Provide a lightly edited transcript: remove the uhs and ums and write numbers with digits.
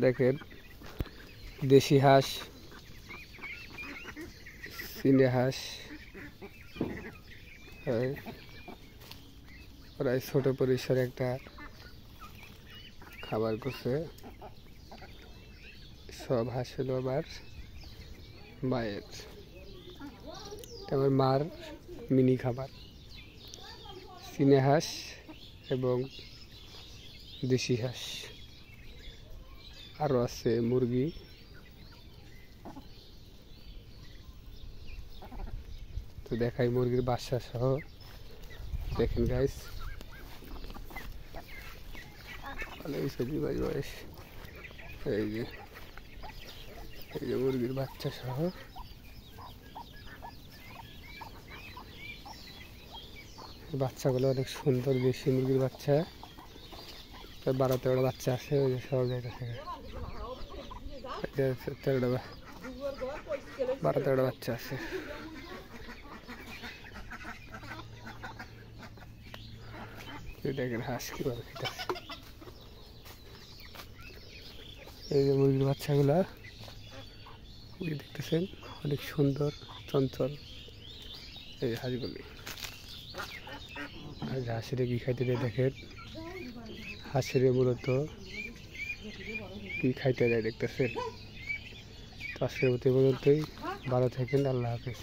দেখেন দেশি হাঁস, চীনা হাঁস, প্রায় ছোট পরিসরে একটা খাবার করছে। সব হাঁস হলো আমার মায়ের, আমার মার মিনি খাবার, চীনা হাঁস এবং দেশি হাঁস, আরও আছে মুরগি। তো দেখাই মুরগির বাচ্চা সহ, দেখেন গাইস বয়স। এই যে মুরগির বাচ্চা সহ বাচ্চাগুলো অনেক সুন্দর, দেশি মুরগির বাচ্চা। 12-13টা বাচ্চা আছে, ওই যে সব জায়গা থেকে 12-13টা বাচ্চা আছে। দেখেন হাঁস কিভাবে খেতেছে। এই যে মুরগির বাচ্চাগুলা দেখতেছেন, অনেক সুন্দর চঞ্চল এই হাঁসগুলি। আর হাঁসের কি খাইতে দেয় দেখেন, হাঁসের মূলত কি খাইতে দেয় দেখতেছেন। তো আজকের মতো পর্যন্তই, ভালো থাকেন, আল্লাহ হাফেজ।